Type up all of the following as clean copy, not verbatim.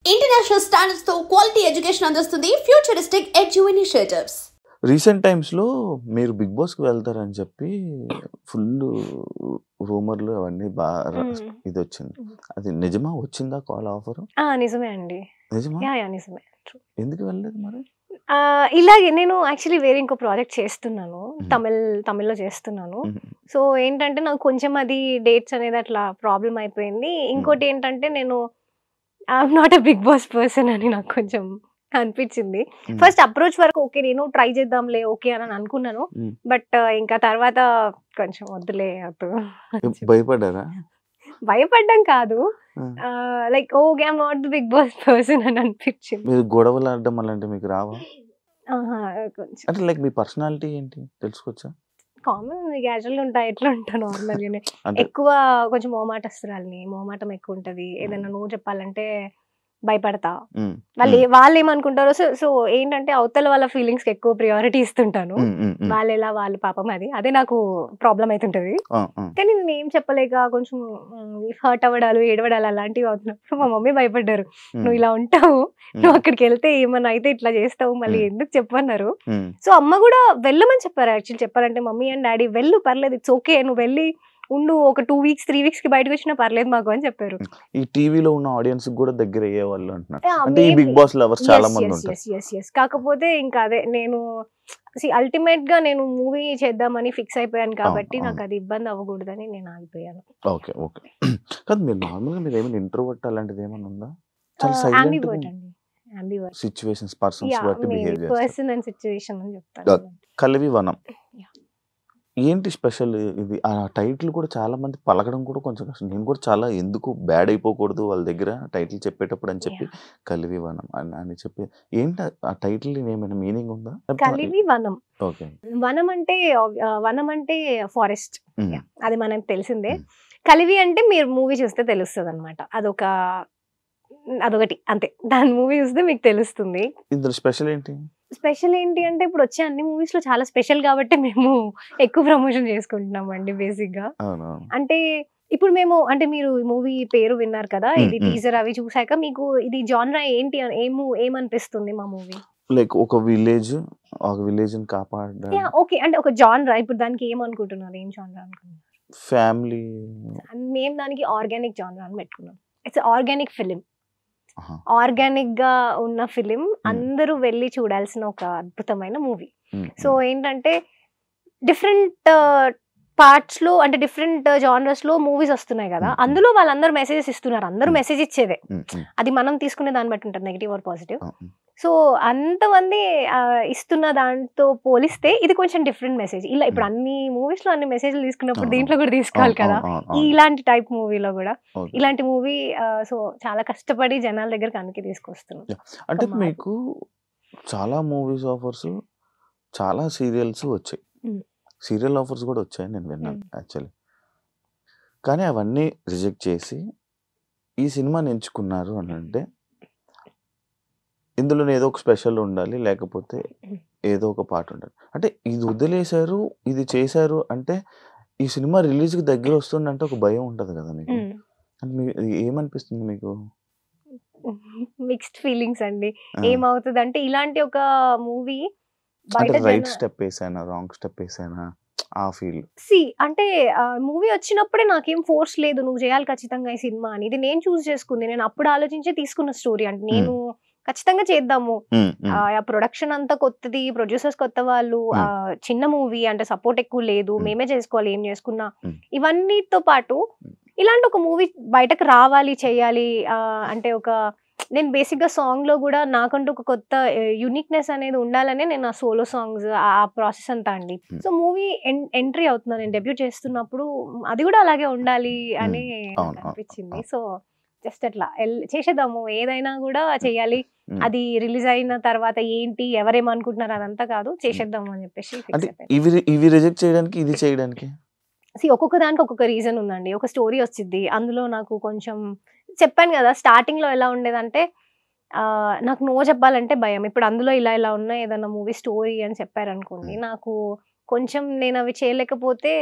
International standards తో quality education అందిస్తుంది futuristic edu initiatives. Recent టైమ్స్‌లో మీరు 'బిగ్ బాస్‌కి' వెళ్తారని చెప్పి ఫుల్లు రూమర్‌లు అవన్నీ హ్మ్. ఇదొచ్చింది. హ్మ్. అది నిజమా? వచ్చిందా కాల్ ఆఫరు? నిజమే అండి. నిజమా? యాహ్! నిజమే. ట్రూ. ఎందుకు వెళ్ళలేదు మరి? ఇలాగే నేను యాక్చువల్లీ వేరే ఇంకో ప్రాజెక్ట్ చేస్తున్నాను. హ్మ్. తమిళ్‌లో చేస్తున్నాను. హుహు. సో, ఏంటంటే నాకు కొంచెం అది డేట్స్ అనేది అట్లా ప్రాబ్లమ్ అయిపోయింది. హ్మ్. ఇంకోటి ఏంటంటే నేను I'm not a Bigg Boss person అని నాకు కొంచెం అనిపించింది. హ్మ్. ఫస్ట్ అప్రోచ్ వరకు ఓకే. నేను ట్రై చేద్దాంలే ఓకే అని అనుకున్నాను. హ్మ్. బట్ ఇంకా తర్వాత కొంచెం వద్దులే వద్దు అని చెప్పి. భయపడ్డారా? భయపడ్డం కాదు. ఆ! Like okay. I'm not the Bigg Boss person అని అనిపించింది. మీరు గొడవలాడడం అలాంటివి మీకు రావా? ఆహా! కొంచెం అంటే లైక్ మీ పర్సనాలిటీ ఏంటి తెలుసుకోవచ్చా? కామన్ క్యాజువల్‌గా ఉంటా. ఎట్లా ఉంటా నార్మల్‌గానే. అంటే ఎక్కువ కొంచెం మొహమాటస్తురాలిని. మొహమాటం ఎక్కువుంటది. ఏదైనా నో చెప్పాలంటే భయపడతా. హ్మ్. హ్మ్. వాళ్ళేమనుకుంటారో సో సో ఏంటంటే అవతల వాళ్ళ ఫీలింగ్స్‌కి ఎక్కువ ప్రియారిటీ ఇస్తుంటాను. హ్మ్. హ్మ్. హ్మ్. వాళ్ళు పాపం అది. అదే నాకు ప్రాబ్లమ్ అయితుంటది. ఆ! ఆ! కానీ నేనేం చెప్పలేక కొంచెం హర్ట్ అవ్వడాలు, ఏడవడాలు అలాంటివి అవుతున్నప్పుడు మా మమ్మీ భయపడ్డారు. "నువ్వు హ్మ్. ఇలా ఉంటావు. హ్మ్. నువ్వు అక్కడికెళ్తే ఏమన్నా అయితే ఇట్లా చేస్తావు. మళ్ళీ హ్మ్. ఎందుకు చెప్పు" అన్నారు. హ్మ్. సో, అమ్మ గూడా వెళ్ళమని చెప్పారు యాక్చువల్లీ చెప్పాలంటే మమ్మీ అండ్ డ్యాడీ వెళ్ళు పర్లేదు. It's okay. నువ్వు వెళ్ళి ఉండు. ఒక 2 వీక్స్, 3 వీక్స్‌కి బయటకొచ్చినా పర్లేదు మాకు అని చెప్పారు. ఈ టీవీలో ఉన్న ఆడియన్స్‌కి గూడా దగ్గరయ్యేవాళ్ళు అంటున్నారు. అంటే ఈ మేబీ. 'బిగ్ బాస్' లవర్స్ చాలా యెస్. మందుంటారు. కాకపోతే ఇంకా అదే నేను అల్టిమేట్‌గా నేను మూవీ చేద్దామని ఫిక్స్ అయిపోయాను అవును. కాబట్టి అవును. నాకది ఇబ్బంది అవ్వకూడదని నేను ఆగిపోయాను. ఓకే. ఓకే. కాదు మీరు నార్మల్‌గా మీరేమైనా ఇంట్రోవర్ట్ అలాంటిదేమన్నా ఉందా? చాలా సైలెంట్‌గా యాంబివర్ట్ అండి. యాంబివర్ట్. Situations, persons yeah! బట్టి మేబీ బిహేవ్ చేస్తారు. పర్సన్ అండ్ సిట్యుయేషన్ అని చెప్తాను. 'కలివి వనం' యాహ్! ఏంటి స్పెషల్ ఇది? ఆ టైటిల్ కూడా చాలా మంది పలకడం కూడా కొంచెం కష్టం. నేను కూడా చాలా ఎందుకు బ్యాడ్ అయిపోకూడదు వాళ్ళ దగ్గర టైటిల్ చెప్పేటప్పుడు అని చెప్పి యాహ్! 'కలివి వనం' అని చెప్పి ఏంటి ఆ టైటిల్ ఏమైనా మీనింగ్ ఉందా? కలివి వనం. ఓకే. వనం అంటే ఫారెస్ట్. హ్మ్. యాహ్! అది మనకు తెలిసిందే. హ్మ్. కలివి అంటే మీరు మూవీ చూస్తే తెలుస్తదనమాట. అదొకటి అంతే. దాని మూవీ చూస్తే మీకు తెలుస్తుంది. ఇందులో స్పెషల్ ఏంటి? స్పెషల్ ఏంటి అంటే ఇప్పుడొచ్చే అన్ని మూవీస్‌లో చాలా స్పెషల్ గాబట్టే మేము ఎక్కువ ప్రమోషన్ చేసుకుంటున్నామండి బేసిక్‌గా. అవునవును. అంటే ఇప్పుడు అంటే మీరు ఈ మూవీ పేరు విన్నారు కదా! హ్మ్. ఇది హ్మ్. టీజర్ అవి చూసాక మీకు ఇది జానరా ఏంటి ఏమనిపిస్తుంది మా మూవీ? లైక్ ఒక విలేజ్‌ని కాపాడడానికి ఓకే. అంటే ఒక జానరా ఇప్పుడు దానికి ఏమనుకుంటున్నారు? ఏం జానరా అనుకున్నారు? ఫ్యామిలీ. మేము దానికి ఆర్గానిక్ జానరా అని పెట్టుకున్నాం. It's organic film. ఆహా! ఆర్గానిక్‌గా ఉన్న ఫిల్మ్ హ్మ్. అందరూ వెళ్లి చూడాల్సిన ఒక అద్భుతమైన మూవీ. హ్మ్. సో, హ్మ్. ఏంటంటే డిఫరెంట్ పార్ట్స్‌లో అంటే డిఫరెంట్ జానర్స్‌లో మూవీస్ వస్తున్నాయి గదా! హ్మ్. హ్మ్. అందులో వాళ్ళందరూ మెసేజెస్ ఇస్తున్నారు. అందరూ హ్మ్. మెసేజ్ ఇచ్చేదే. హ్మ్. హ్మ్. అది మనం తీసుకునే దాన్ని బట్టి ఉంటది నెగెటివ్ ఆర్ పాజిటివ్. అవును. సో, అంతమంది ఇస్తున్న దాంతో పోలిస్తే ఇది కొంచెం డిఫరెంట్ మెసేజ్. ఇప్పుడు హ్మ్. అన్ని మూవీస్‌లో అన్ని మెసేజ్‌లు తీసుకున్నప్పుడు అవును. దీంట్లో కూడా అవును. తీసుకోవాలి కదా! అవును. అవును. అవును. ఇలాంటి టైప్ మూవీలో గూడా. ఓకే. ఇలాంటి మూవీ సో, చాలా కష్టపడి జనాల దగ్గరికి అందుకే తీసుకొస్తున్నాం. యాహ్! ఒక అంటే మార్పు. మీకు చాలా మూవీస్ ఆఫర్స్, చాలా సీరియల్స్ వచ్చాయి. హ్మ్. సీరియల్ ఆఫర్స్ గూడా వచ్చాయని నేను విన్నాను హ్మ్. యాక్చువల్లీ. కానీ అవన్నీ రిజెక్ట్ చేసి ఈ సినిమాని ఎంచుకున్నారు అనంటే ఇందులోనే ఏదో ఒక స్పెషల్ ఉండాలి. లేకపోతే ఏదో ఒక పార్ట్ ఉండాలి. అంటే ఇది వదిలేసారు, ఇది చేశారు అంటే ఈ సినిమా రిలీజ్‌కి దగ్గరొస్తుందంటే ఒక భయం ఉంటది గదా మీకు. హ్మ్. అంటే ఏమనిపిస్తుంది మీకు? మిక్స్డ్ ఫీలింగ్స్ అండి. ఆ! ఏమవుతదంటే ఇలాంటి ఒక మూవీ అంటే బయట రైట్ స్టెప్ ఏసానా? రాంగ్ స్టెప్ ఏసానా? ఆ ఫీల్. అంటే మూవీ వచ్చినప్పుడే నాకేం ఫోర్స్ లేదు. నువ్వు చేయాలి ఖచ్చితంగా ఈ సినిమా అని. ఇది నేను చూజ్ చేసుకుంది. నేను అప్పుడు ఆలోచించే తీసుకున్న స్టోరీ. అంటే హ్మ్. నేను ఖచ్చితంగా చేద్దాము. హ్మ్. హ్మ్. ఆ ప్రొడక్షన్ అంతా కొత్తది. ప్రొడ్యూసర్స్ కొత్త వాళ్ళు. హ్మ్. చిన్న మూవీ అంటే సపోర్ట్ ఎక్కువ లేదు. హ్మ్. మేమే చేసుకోవాలి ఏం చేసుకున్నా. హ్మ్. ఇవన్నిటితో పాటు హ్మ్. ఇలాంటి ఒక మూవీ బయటకు రావాలి, చేయాలి అంటే నేను బేసిక్‌గా సాంగ్‌లో గూడా నాకంటూ ఒక కొత్త యూనిక్‌నెస్ అనేది ఉండాలనే నేను ఆ సోలో సాంగ్స్ ఆ ప్రాసెస్ అంతా అండి. హ్మ్. సో, మూవీ ఎంట్రీ అవుతున్నా నేను డెబ్యూట్ చేస్తున్నప్పుడు అది గూడా అలాగే ఉండాలి హ్మ్. అని అవును. అవును. నాకనిపించింది. అవును. సో, జస్ట్ అట్లా చేసేద్దాము. ఏదైనా గూడా చెయ్యాలి. హ్మ్. అది రిలీజ్ అయిన తర్వాత ఏంటి, ఎవరేమనుకుంటున్నారు అదంతా కాదు. హ్మ్. చేసేద్దాము అని చెప్పేసి అంటే ఫిక్స్ అయిపోయాను. ఇవి రిజెక్ట్ చేయడానికి, ఇది చేయడానికి? ఒక్కొక్క దానికి ఒక్కొక్క రీజన్ ఉందండి. ఒక స్టోరీ వచ్చిద్ది. అందులో నాకు కొంచెం చెప్పాను గదా! స్టార్టింగ్‌లో ఎలా ఉండేదంటే నాకు నో చెప్పాలంటే భయం. ఇప్పుడు అందులో ఇలా ఇలా ఉన్నాయి ఏదన్నా మూవీ స్టోరీ అని చెప్పారనుకోండి. నాకు కొంచెం నేను అవి చేయలేకపోతే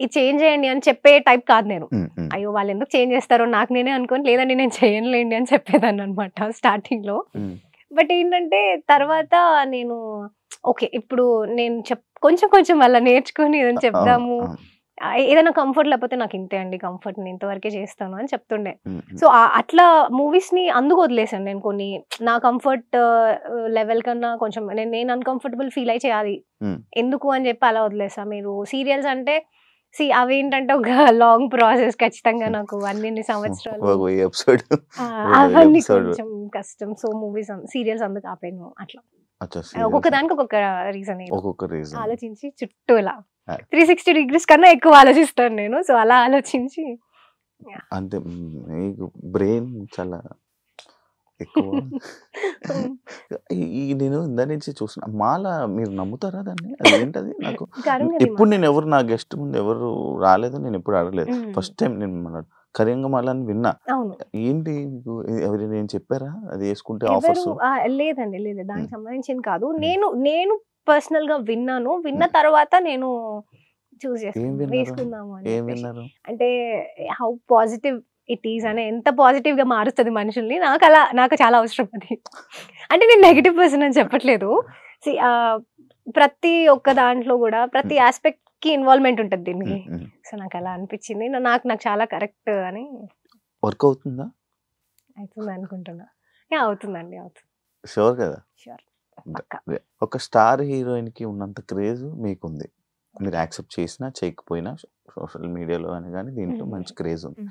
ఇది చేంజ్ చేయండి అని చెప్పే టైప్ కాదు నేను. అయ్యో వాళ్ళు ఎందుకు చేంజ్ చేస్తారో నాకు నేనే అనుకోని లేదండి నేను చేయనులేండి అని చెప్పేదాన్ని అనమాట స్టార్టింగ్లో. బట్ ఏంటంటే తర్వాత నేను ఓకే ఇప్పుడు నేను కొంచెం కొంచెం అలా నేర్చుకొని ఏదైనా చెప్దాము, ఏదైనా కంఫర్ట్ లేకపోతే నాకు ఇంతే అండి కంఫర్ట్, నేను ఇంతవరకే చేస్తాను అని చెప్తుండే. సో అట్లా మూవీస్ ని అందుకు వదిలేసాను నేను. కొన్ని నా కంఫర్ట్ లెవెల్ కన్నా కొంచెం నేను అన్కంఫర్టబుల్ ఫీల్ అయి చేయాలి ఎందుకు అని చెప్పి అలా వదిలేసా. మీరు సీరియల్స్ అంటే అవి ఏంటంటే ఒక లాంగ్ ప్రాసెస్, ఖచ్చితంగా నాకు అన్ని సంవత్సరాలు అవన్నీ కొంచెం కష్టం. సో మూవీస్ సీరియల్స్ అందుకు ఆపాను. అట్లా ఒక్కొక్క దానికి ఒక్కొక్క రీజన్ ఆలోచించి చుట్టూ ఇలా 360 degrees కన్నా ఎక్కువ ఆలోచిస్తాను నేను. సో అలా ఆలోచించి అంటే మీకు బ్రెయిన్ చాలా ఎక్కువ. నేను ఇందా నుంచి చూస్తున్నా మాల, మీరు నమ్ముతారా దాన్ని? అది ఏంటది? నాకు ఎప్పుడు నేను ఎవరు నా గెస్ట్ ముందు ఎవరు రాలేదు, నేను ఎప్పుడు అడగలేదు. ఫస్ట్ టైం నేను కరియంగ మాల అని విన్నా. ఏంటి ఎవరైనా ఏం చెప్పారా అది వేసుకుంటే ఆఫర్స్? లేదండి, లేదు, దానికి సంబంధించింది కాదు. నేను పర్సనల్ గా విన్నాను. విన్న తర్వాత నేను చూస్ చేసుకున్నాను వేసుకుందాము అని. అంటే హౌ పాజిటివ్ ఇట్ ఈస్ అని, ఎంత పాజిటివ్ గా మారుస్తుంది మనుషుల్ని, నాకు చాలా అవసరం అది. అంటే నేను నెగిటివ్ పర్సన్ అని చెప్పట్లేదు. ప్రతి ఒక్క దాంట్లో కూడా ప్రతి ఆస్పెక్ట్ కి ఇన్వాల్వ్మెంట్ ఉంటుంది దీనికి. సో నాకు అలా అనిపించింది, నాకు చాలా కరెక్ట్ అని. వర్క్ అవుతుందా? అవుతుంది అనుకుంటున్నా. అవుతుందండి, అవుతుంది. షూర్ కదా? షూర్. ఒక స్టార్ హీరోయిన్ కి ఉన్నంత క్రేజ్ మీకుంది. మీరు యాక్సెప్ట్ చేసినా చేయకపోయినా సోషల్ మీడియాలో అని కానీ దీంట్లో మంచి క్రేజ్ ఉంది.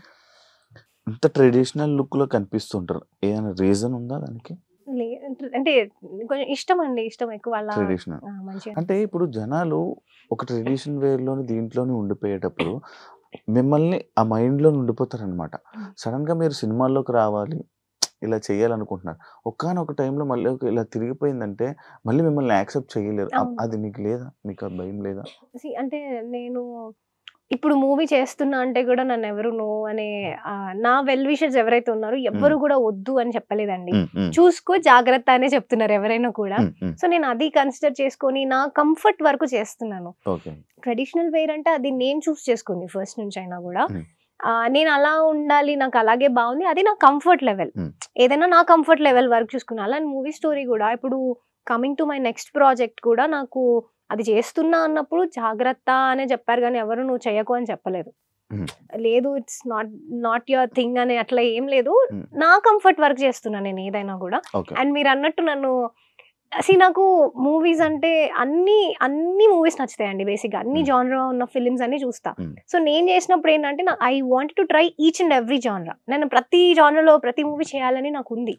ఇంత ట్రెడిషనల్ లుక్ లో కనిపిస్తుంటారు, ఏదైనా రీజన్ ఉందా దానికి? అంటే కొంచెం ఇష్టం అండి, ఇష్టం ఎక్కువ ట్రెడిషనల్. అంటే ఇప్పుడు జనాలు ఒక ట్రెడిషన్ వేర్ లోని దీంట్లోనే ఉండిపోయేటప్పుడు మిమ్మల్ని ఆ మైండ్ లో ఉండిపోతారు అనమాట. సడన్ గా మీరు సినిమాల్లోకి రావాలి, ఇలా చేయాలనుకుంటున్నారు, ఒక్కనొక టైంలో మళ్ళీ ఇలా తిరిగిపోయిందంటే మళ్ళీ మిమ్మల్ని యాక్సెప్ట్ చేయలేరు. అది నీకు లేదా? మీకు ఆ భయం లేదా? అంటే నేను ఇప్పుడు మూవీ చేస్తున్నా అంటే కూడా నన్ను ఎవరు నో అనే నా వెల్ విషర్స్ ఎవరైతే ఉన్నారో ఎవ్వరు కూడా వద్దు అని చెప్పలేదండి. చూసుకో జాగ్రత్త అనే చెప్తున్నారు ఎవరైనా కూడా. సో నేను అది కన్సిడర్ చేసుకొని నా కంఫర్ట్ వరకు చేస్తున్నాను. ట్రెడిషనల్ వేర్ అంటే అది నేను చూస్ చేసుకుంది ఫస్ట్ నుంచి అయినా కూడా. నేను అలా ఉండాలి, నాకు అలాగే బాగుంది, అది నా కంఫర్ట్ లెవెల్. ఏదైనా నా కంఫర్ట్ లెవెల్ వరకు చూసుకున్నా. అలా మూవీ స్టోరీ కూడా ఇప్పుడు coming to my next project కూడా నాకు అది చేస్తున్నా అన్నప్పుడు జాగ్రత్త అనే చెప్పారు, కానీ ఎవరు నువ్వు చెయ్యకు అని చెప్పలేదు. లేదు ఇట్స్ నాట్ యువర్ థింగ్ అని అట్లా ఏం లేదు. నా కంఫర్ట్ వర్క్ చేస్తున్నా నేను ఏదైనా కూడా. అండ్ మీరు అన్నట్టు నన్ను నాకు మూవీస్ అంటే అన్ని మూవీస్ నచ్చుతాయండి బేసిక్గా. అన్ని జానరా ఉన్న ఫిలిమ్స్ అన్ని చూస్తా. సో నేను చేసినప్పుడు ఏంటంటే I want to try each and every జానరా. నేను ప్రతి జానరాలో ప్రతి మూవీ చేయాలని నాకు ఉంది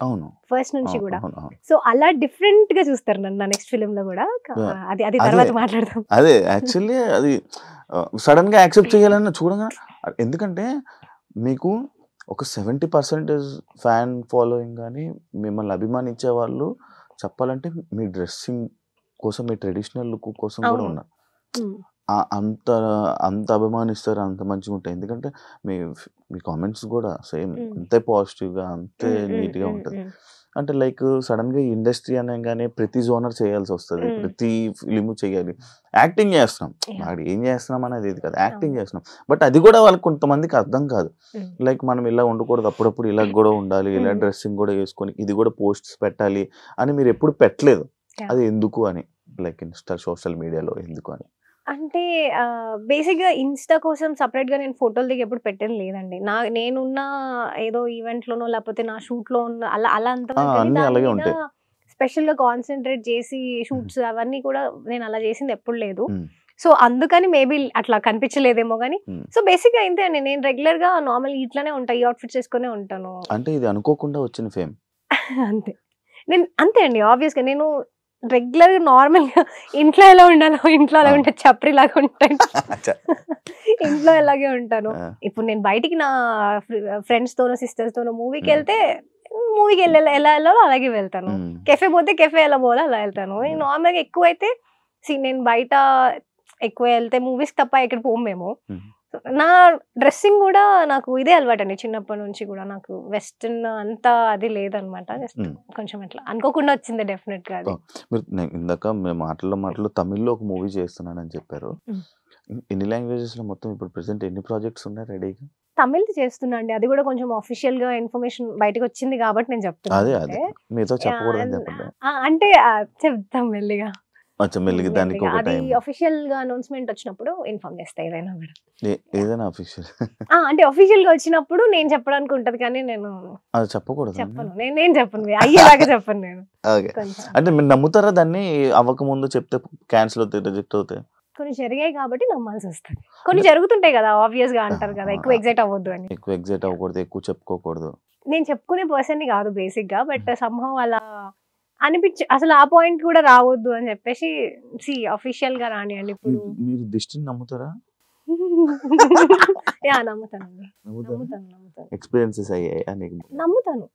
ఫస్ట్ నుంచి కూడా. సో అలా డిఫరెంట్ గా చూస్తారు నన్ను నెక్స్ట్ ఫిలిం లో కూడా. అది తర్వాత మాట్లాడదాం. అదే యాక్చువల్లీ అది సడన్ గా యాక్సెప్ట్ చేయాలని చూడగా, ఎందుకంటే మీకు ఒక 70% ఫ్యాన్ ఫాలోయింగ్ కానీ మిమ్మల్ని అభిమానించే వాళ్ళు చెప్పాలంటే మీ డ్రెస్సింగ్ కోసం, మీ ట్రెడిషనల్ లుక్ కోసం కూడా ఉన్నారు. అంత అభిమానిస్తారు, అంత మంచిగా ఉంటాయి. ఎందుకంటే మీ కామెంట్స్ కూడా సేమ్ అంతే పాజిటివ్గా, అంతే నీట్గా ఉంటుంది. అంటే లైక్ సడన్ గా ఇండస్ట్రీ అనగానే ప్రతి జోనర్ చేయాల్సి వస్తుంది, ప్రతి ఫిలిం చేయాలి. యాక్టింగ్ చేస్తున్నాం, వాడు ఏం చేస్తున్నాం అనేది ఇది కాదు, యాక్టింగ్ చేస్తున్నాం. బట్ అది కూడా వాళ్ళకి కొంతమందికి అర్థం కాదు. లైక్ మనం ఇలా ఉండకూడదు, అప్పుడప్పుడు ఇలా కూడా ఉండాలి, ఇలా డ్రెస్సింగ్ కూడా వేసుకొని ఇది కూడా పోస్ట్స్ పెట్టాలి అని మీరు ఎప్పుడు పెట్టలేదు. అది ఎందుకు అని, లైక్ ఇన్స్టా సోషల్ మీడియాలో ఎందుకు అని? అంటే బేసిక్ గా ఇన్స్టా కోసం సపరేట్ గా నేను ఫోటోలు దిగి ఎప్పుడు పెట్టేది లేదండి. నేనున్న ఏదో ఈవెంట్ లోనో లేకపోతే నా షూట్ లో ఉన్న అలా అంత స్పెషల్ గా కాన్సన్ట్రేట్ చేసి షూట్స్ అవన్నీ కూడా నేను అలా చేసింది ఎప్పుడు లేదు. సో అందుకని మేబీ అట్లా కనిపించలేదేమో కానీ. సో బేసిక్ గా ఇంతే అండి, నేను రెగ్యులర్ గా నార్మల్ ఇట్లానే ఉంటాను, ఈ అవుట్ఫిట్స్ వేసుకునే ఉంటాను. అంటే ఇది అనుకోకుండా వచ్చిన ఫేమ్ అంతే. నేను అంతే అండి, ఆబ్వియస్ గా నేను రెగ్యులర్ నార్మల్ గా ఇంట్లో ఎలా ఉండాలో ఇంట్లో అలా ఉంటే చప్రి లాగా ఉంటాను, ఇంట్లో ఎలాగే ఉంటాను. ఇప్పుడు నేను బయటికి నా ఫ్రెండ్స్ తోనో సిస్టర్స్ తోనో మూవీకి వెళ్తే మూవీకి ఎలా వెళ్ళాలో అలాగే వెళ్తాను. కెఫే పోతే కెఫే ఎలా పోవాలో అలా వెళ్తాను. నార్మల్గా ఎక్కువ అయితే నేను బయట ఎక్కువ వెళ్తే మూవీస్ తప్ప ఎక్కడ పోము మేము. నా డ్రెస్సింగ్ కూడా నాకు ఇదే అలవాటండి చిన్నప్పటి నుంచి కూడా. నాకు వెస్టర్న్ అంతా అది లేదనమాట. జస్ట్ కొంచెం అట్లా అనుకోకుండా వచ్చింది డెఫినెట్ గా అది. మీరు ఇందాక మేము మాటల్లో తమిళ్లో ఒక మూవీ చేస్తున్నానని చెప్పారు. ఎన్ని లాంగ్వేజెస్ లో మొత్తం ఇప్పుడు ప్రెసెంట్ ఎన్ని ప్రాజెక్ట్స్ ఉన్నాయి రెడీగా? తమిళ్ చేస్తున్నా అండి. అది కూడా కొంచెం అఫీషియల్ గా ఇన్ఫర్మేషన్ బయటకు వచ్చింది కాబట్టి నేను చెప్తున్నాను. అదే మీతో చెప్పకూడదని చెప్పండి. అంటే చెప్తాం మెల్లిగా. మెల్లిగా దానికి ఒక అది టైం అఫీషియల్ గా అనౌన్స్మెంట్ వచ్చినప్పుడు ఇన్ఫార్మ్ చేస్తా ఏదైనా కూడా. ఏదైనా అఫీషియల్ అంటే అఫీషియల్ గా వచ్చినప్పుడు నేను చెప్పడానికి ఉంటది కానీ నేను అది చెప్పకూడదు. చెప్పను. నేను చెప్పను, అయ్యేలాగా చెప్పను నేను. అంటే మీరు నమ్ముతారా దాన్ని? అవ్వక ముందు చెప్తే క్యాన్సిల్ అవుతాయి, రిజెక్ట్ అవుతాయి? కొన్ని జరిగాయి కాబట్టి నమ్మాల్సి వస్తుంది. కొన్ని జరుగుతుంటాయి కదా, ఆబ్వియస్ గా అంటారు కదా ఎక్కువ ఎగ్జైట్ అవ్వద్దు అని. ఎక్కువ ఎగ్జైట్ అవ్వకూడదు, ఎక్కువ చెప్పుకోకూడదు. నేను చెప్పుకునే పర్సన్ కాదు బేసిక్ గా, బట్ సంహవ్ అలా అనిపించి అసలు ఆ పాయింట్ కూడా రావద్దు అని చెప్పేసి అఫీషియల్ గా రానియండి. ఇప్పుడు మీరు దిష్టిని నమ్ముతారా? నమ్ముతానండి. ఎక్స్పీరియన్సెస్ అయ్యాయి నీకు? నమ్ముతాను.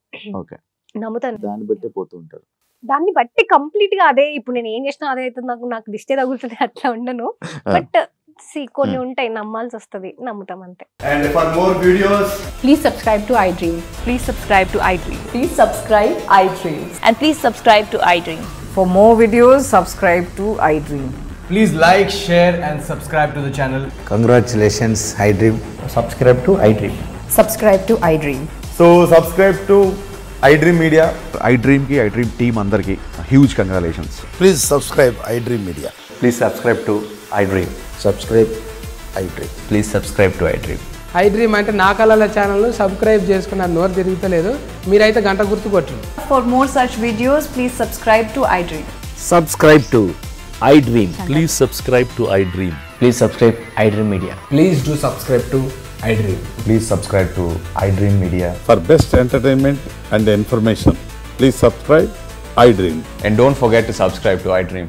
ఓకే, నమ్ముతాను. దాన్ని బట్టి పోతూ ఉంటారు. దాన్ని బట్టి కంప్లీట్ గా అదే ఇప్పుడు నేను ఏం చేసినా అదే అవుతుంది, నాకు దిష్టే తగులుతుంది అట్లా ఉండను. బట్ కొన్ని ఉంటాయి నమ్మాల్సి వస్తుంది, నమ్ముతాం అంతే. And for more videos, Please subscribe to iDream. Please subscribe to iDream. Please subscribe iDream. And please subscribe to iDream. For more videos, subscribe to iDream. please like, share and subscribe to the channel. Congratulations, iDream. Subscribe to iDream. Subscribe to iDream. So subscribe to iDream Media. iDream ki iDream team andarki huge congratulations. Please subscribe iDream Media. Please subscribe to iDream. Subscribe iDream. Please subscribe to iDream. iDream అంటే నా కళల channel subscribe చేసుకున్న నోరు తిరుగుతలేదు, మీరైతే గంట గుర్తు కొట్టండి. For more such videos, please subscribe to iDream. Subscribe to iDream. Please subscribe to iDream. Please subscribe iDream Media. Please do subscribe to iDream. Please subscribe to iDream Media. For best entertainment and information, please subscribe iDream. And don't forget to subscribe to iDream.